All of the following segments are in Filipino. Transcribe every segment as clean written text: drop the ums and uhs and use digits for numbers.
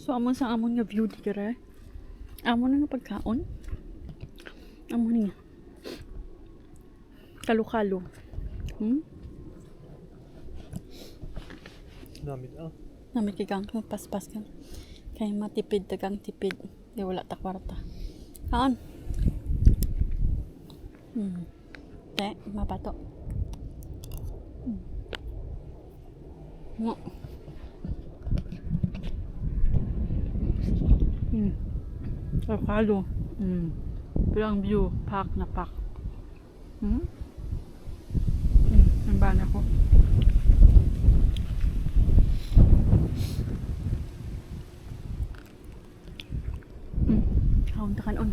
So amon sa amon nga view di kare. Amon nga pagkaon. Amon nga. Kalo-kalo. Namit Namit kang paspas kang. Kay matipid tagang tipid. Di wala ta kwarta. Kaon. Te, mapato. Mo. Kalo. Bilang view, park na park. Ang bana ko. Kaon ta kanon.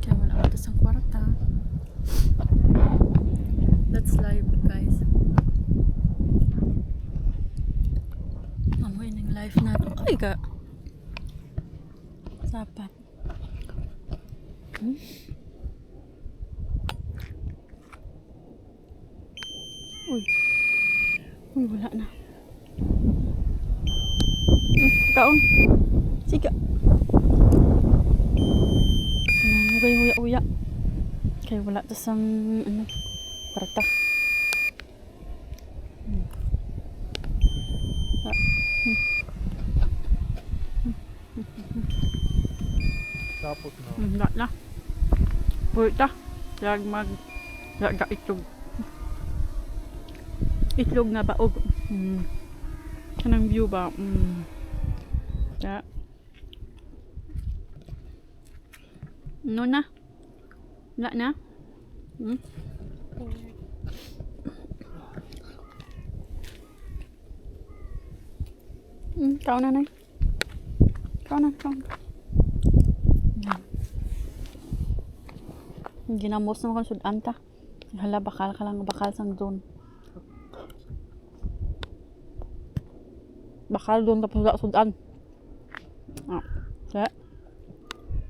Kaya wala ka sa kwarta. That's live, guys. Amoy ng life na to. Ay ka. Sapat. Uy. Uy, wala na. Kaon. Siga. Nanugay uya-uya. Kaya wala to sang ano, kwarta. Tapos na. Wala na. Pwede ta. Yag laga itlog. Itlog nga baog. Kanang view ba? Ya. No na. Wala na. Kaon na na. Kaon na. Ginamos naman kang sudan ta. Hala, bakal ka lang. Bakal sang doon. Bakal doon tapos wala sudan. Kaya.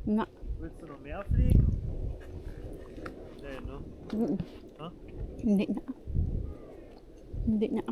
Na. Willst du noch mehr fliegen? Nee, no? Ha? Hindi na. Hindi na.